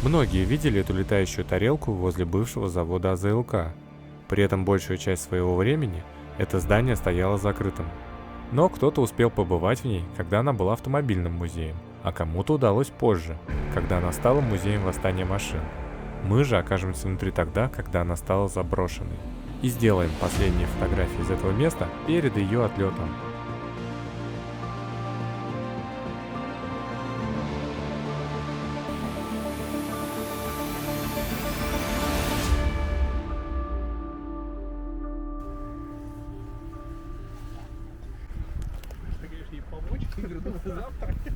Многие видели эту летающую тарелку возле бывшего завода АЗЛК. При этом большую часть своего времени это здание стояло закрытым. Но кто-то успел побывать в ней, когда она была автомобильным музеем, а кому-то удалось позже, когда она стала музеем восстания машин. Мы же окажемся внутри тогда, когда она стала заброшенной. И сделаем последние фотографии из этого места перед ее отлетом.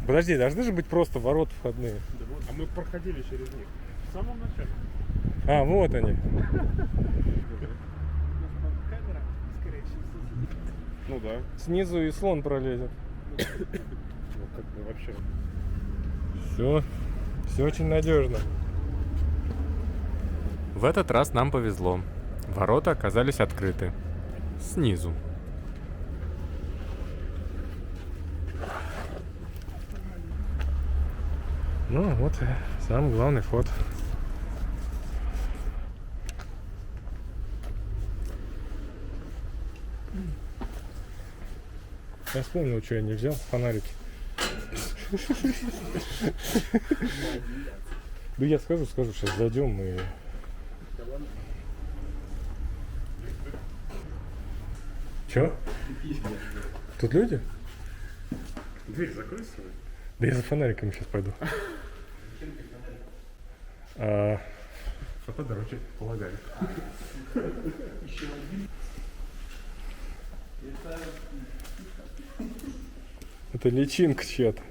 Подожди, должны же быть просто ворота входные. А мы проходили через них. В самом начале. А, вот они. Камера, скорее всего, Ну да. Снизу и слон пролезет. ну как бы вообще. Все очень надежно. В этот раз нам повезло. Ворота оказались открыты. Снизу. Ну вот и самый главный вход. Я вспомнил, что я не взял. Фонарики. Да я скажу, сейчас зайдем и... Чё? Тут люди? Дверь закрой свою. Да я за фонариками сейчас пойду. Фотодорожек полагаю. Это личинка чья-то.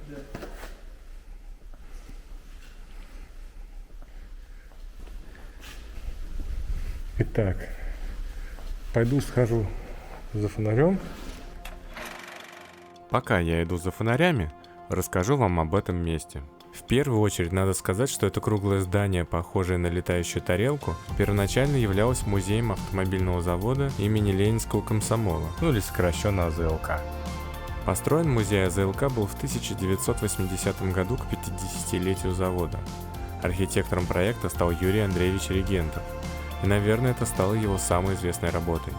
Итак, пойду схожу за фонарем. Пока я иду за фонарями, расскажу вам об этом месте. В первую очередь надо сказать, что это круглое здание, похожее на летающую тарелку, первоначально являлось музеем автомобильного завода имени Ленинского комсомола, ну или сокращенно АЗЛК. Построен музей АЗЛК был в 1980 году к 50-летию завода. Архитектором проекта стал Юрий Андреевич Регентов, и, наверное, это стало его самой известной работой.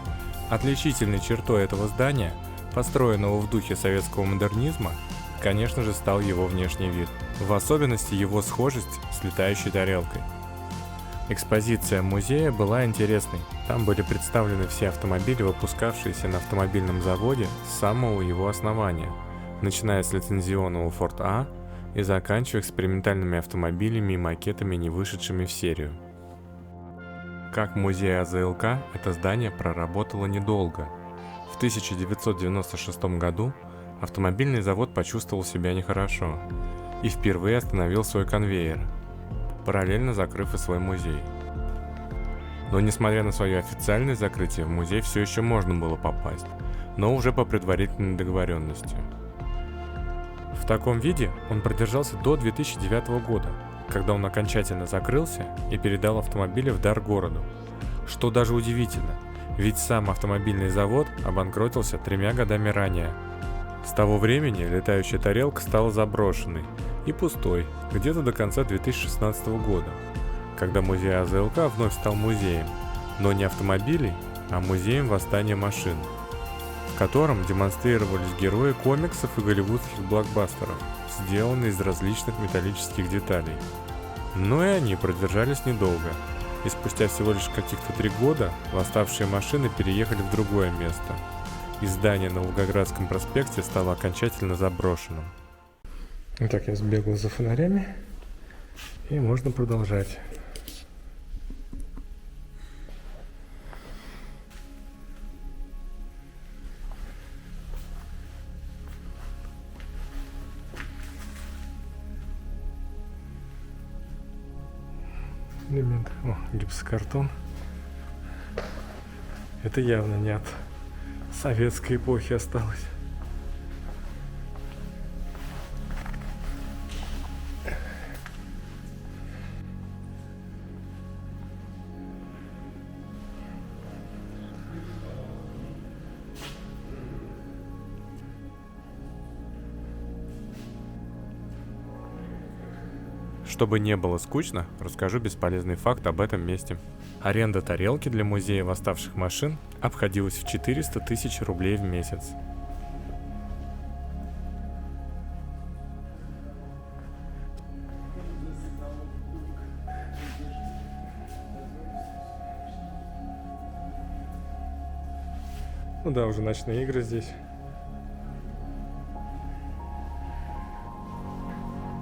Отличительной чертой этого здания, построенного в духе советского модернизма, конечно же, стал его внешний вид, в особенности его схожесть с летающей тарелкой. Экспозиция музея была интересной. Там были представлены все автомобили, выпускавшиеся на автомобильном заводе с самого его основания, начиная с лицензионного Ford A и заканчивая экспериментальными автомобилями и макетами, не вышедшими в серию. Как музей АЗЛК, это здание проработало недолго. В 1996 году автомобильный завод почувствовал себя нехорошо и впервые остановил свой конвейер, параллельно закрыв и свой музей. Но несмотря на свое официальное закрытие, в музей все еще можно было попасть, но уже по предварительной договоренности. В таком виде он продержался до 2009 года, когда он окончательно закрылся и передал автомобили в дар городу. Что даже удивительно, ведь сам автомобильный завод обанкротился 3 годами ранее. С того времени летающая тарелка стала заброшенной и пустой где-то до конца 2016 года, когда музей АЗЛК вновь стал музеем, но не автомобилей, а музеем восстания машин, в котором демонстрировались герои комиксов и голливудских блокбастеров, сделанные из различных металлических деталей. Но и они продержались недолго, и спустя всего лишь каких-то 3 года восставшие машины переехали в другое место, и здание на Волгоградском проспекте стало окончательно заброшенным. Итак, я сбегал за фонарями, и можно продолжать. Элемент. О, гипсокартон. Это явно не от советской эпохи осталось. Чтобы не было скучно, расскажу бесполезный факт об этом месте. Аренда тарелки для музея восставших машин обходилась в 400 тысяч рублей в месяц. Ну да, уже ночные игры здесь.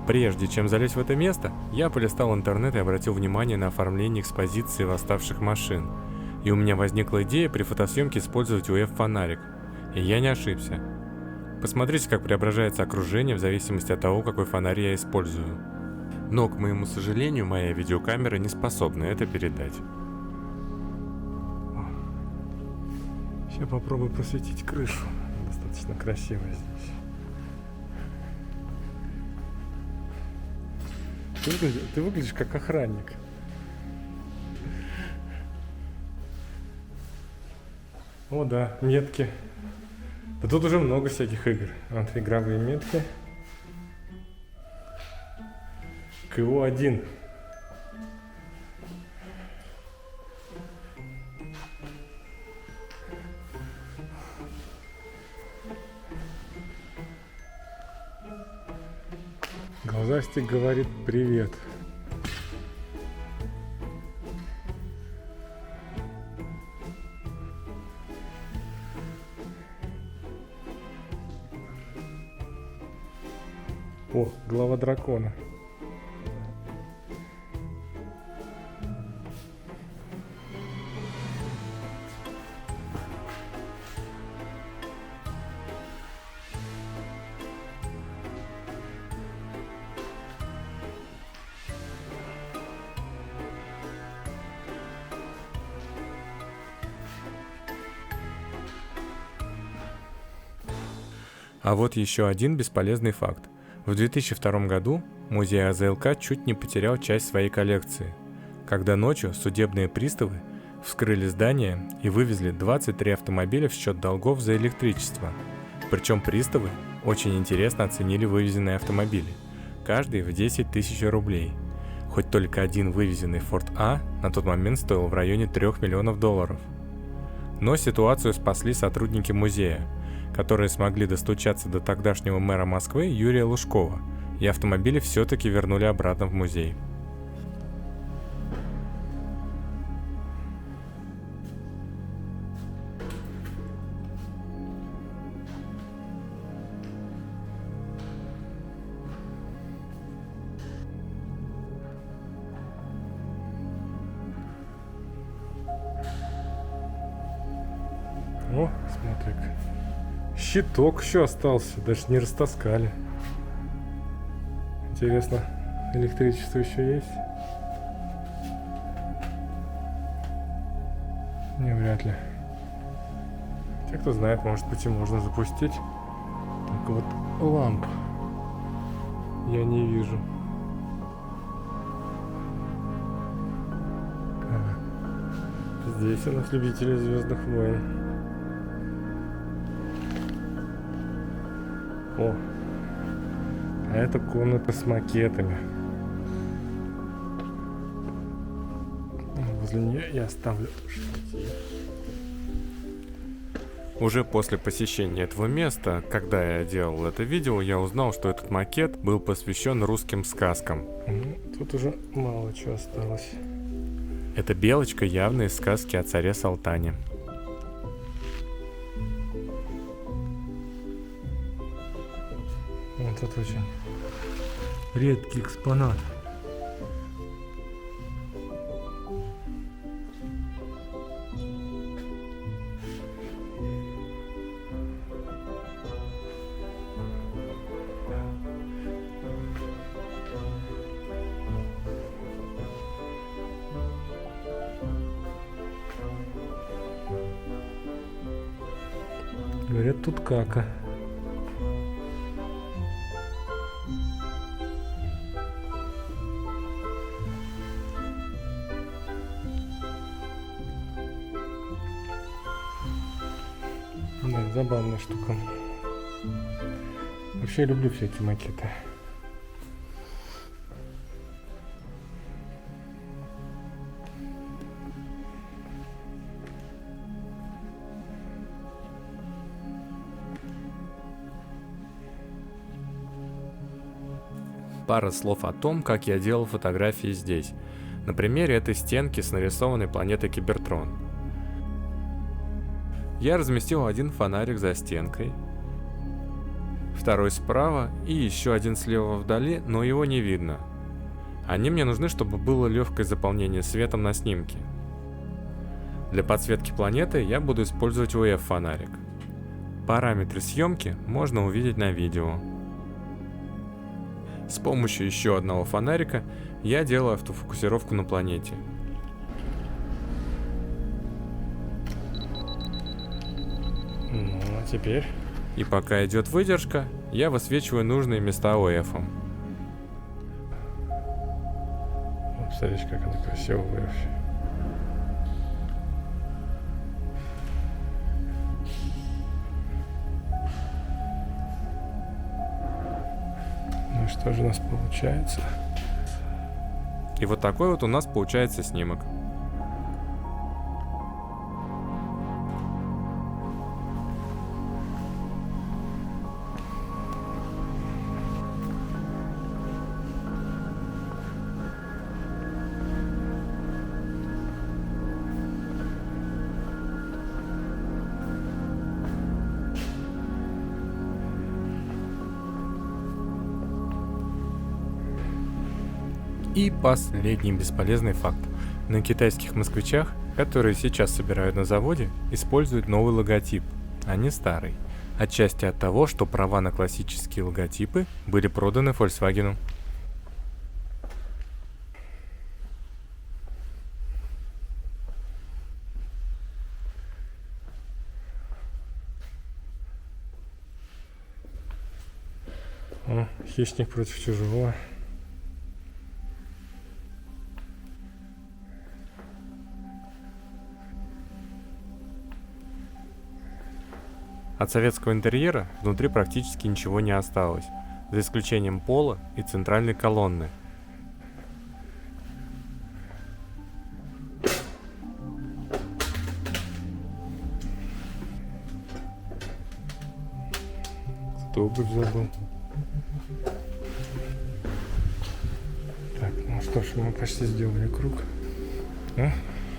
Прежде чем залезть в это место, я полистал интернет и обратил внимание на оформление экспозиции восставших машин. И у меня возникла идея при фотосъемке использовать УФ-фонарик. И я не ошибся. Посмотрите, как преображается окружение в зависимости от того, какой фонарь я использую. Но, к моему сожалению, моя видеокамера не способна это передать. Сейчас попробую просветить крышу. Достаточно красиво здесь. Ты выглядишь как охранник. О да, метки. Да тут уже много всяких игр. Вот игровые метки. КО-1. Глазастик говорит привет. О, глава дракона. А вот еще один бесполезный факт. В 2002 году музей АЗЛК чуть не потерял часть своей коллекции, когда ночью судебные приставы вскрыли здание и вывезли 23 автомобиля в счет долгов за электричество. Причем приставы очень интересно оценили вывезенные автомобили, каждый в 10 тысяч рублей. Хоть только один вывезенный Ford А на тот момент стоил в районе 3 миллионов долларов. Но ситуацию спасли сотрудники музея, которые смогли достучаться до тогдашнего мэра Москвы Юрия Лужкова, и автомобили все-таки вернули обратно в музей. О, смотри-ка. Щиток еще остался, даже не растаскали. Интересно, электричество еще есть? Не, вряд ли. Хотя, кто знает, может быть и можно запустить. Только вот ламп я не вижу. Здесь у нас любители Звездных войн. О, а это комната с макетами. Возле нее я оставлю штатив. Уже после посещения этого места, когда я делал это видео, я узнал, что этот макет был посвящен русским сказкам. Тут уже мало чего осталось. Эта белочка явно из сказки о царе Салтане. Вот тут очень редкий экспонат. Говорят, тут кака. Да, забавная штука. Вообще я люблю всякие макеты. Пара слов о том, как я делал фотографии здесь. На примере этой стенки с нарисованной планетой Кибертрон. Я разместил один фонарик за стенкой, второй справа и еще один слева вдали, но его не видно. Они мне нужны, чтобы было легкое заполнение светом на снимке. Для подсветки планеты я буду использовать UF-фонарик. Параметры съемки можно увидеть на видео. С помощью еще одного фонарика я делаю автофокусировку на планете. Ну, а теперь? И пока идет выдержка, я высвечиваю нужные места UF-ом. Смотрите, как она красиво вообще. Ну и что же у нас получается? И вот такой вот у нас получается снимок. И последний бесполезный факт. На китайских москвичах, которые сейчас собирают на заводе, используют новый логотип, а не старый. Отчасти от того, что права на классические логотипы были проданы Volkswagen. О, хищник против чужого. От советского интерьера внутри практически ничего не осталось, за исключением пола и центральной колонны. Кто обувь забыл? Так, ну что ж, мы почти сделали круг. А?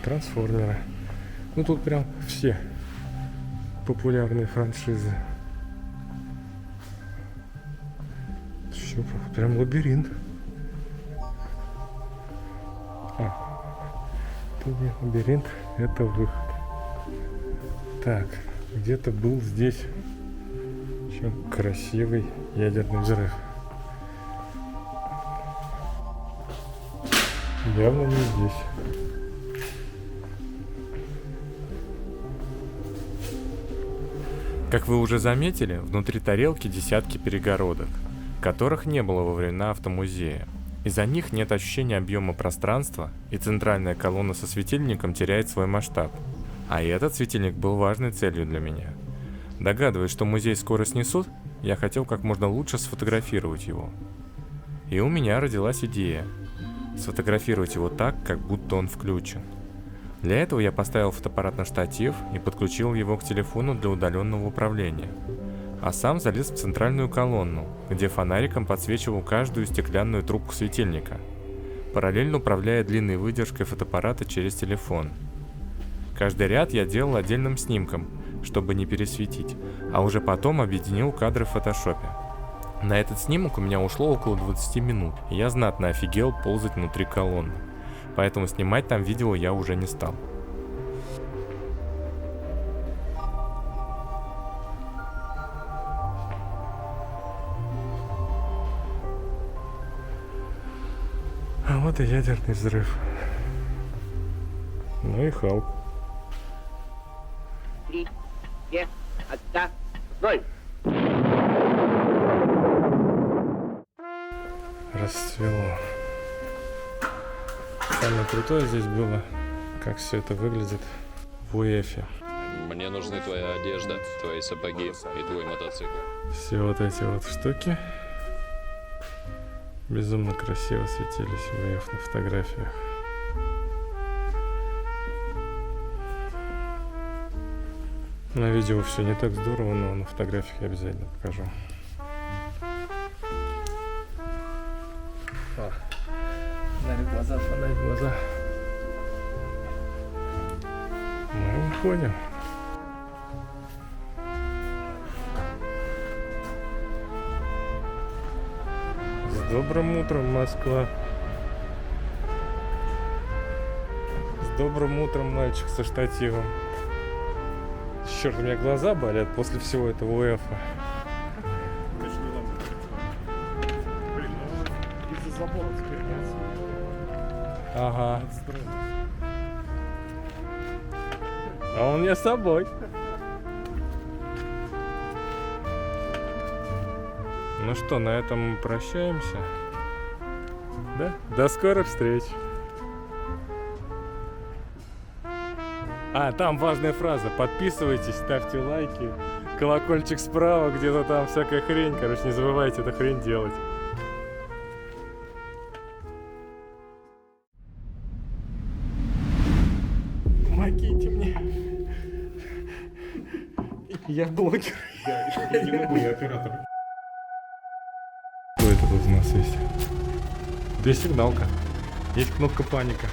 Трансформеры. Ну тут прям все популярные франшизы. Все, прям лабиринт. Это не лабиринт, это выход. Так, где-то был здесь еще красивый ядерный взрыв. Явно не здесь. Как вы уже заметили, внутри тарелки десятки перегородок, которых не было во времена автомузея. Из-за них нет ощущения объема пространства, и центральная колонна со светильником теряет свой масштаб. А этот светильник был важной целью для меня. Догадываясь, что музей скоро снесут, я хотел как можно лучше сфотографировать его. И у меня родилась идея сфотографировать его так, как будто он включен. Для этого я поставил фотоаппарат на штатив и подключил его к телефону для удаленного управления. А сам залез в центральную колонну, где фонариком подсвечивал каждую стеклянную трубку светильника, параллельно управляя длинной выдержкой фотоаппарата через телефон. Каждый ряд я делал отдельным снимком, чтобы не пересветить, а уже потом объединил кадры в фотошопе. На этот снимок у меня ушло около 20 минут, и я знатно офигел ползать внутри колонны. Поэтому снимать там видео я уже не стал. А вот и ядерный взрыв. Ну и Халк. 3, 2, 1, 0. Расцвело. Самое крутое здесь было, как все это выглядит в УЭФе. Мне нужны твоя одежда, твои сапоги и твой мотоцикл. Все вот эти вот штуки безумно красиво светились в УЭФ на фотографиях. На видео все не так здорово, но на фотографиях я обязательно покажу. Фонарь в глаза. Мы выходим. С добрым утром, Москва. С добрым утром, мальчик со штативом. Черт, у меня глаза болят после всего этого УЭФа. Точно не лампа. Блин, ну из-за забора теперь не отсюда. Ага. Отстроено. А он мне с собой. Ну что, на этом мы прощаемся. Да? До скорых встреч. А, там важная фраза. Подписывайтесь, ставьте лайки. Колокольчик справа, где-то там всякая хрень. Короче, не забывайте эту хрень делать. Помогите мне. Я блогер. Я не могу, я оператор. Что это тут у нас есть? Здесь сигналка. Есть кнопка паника.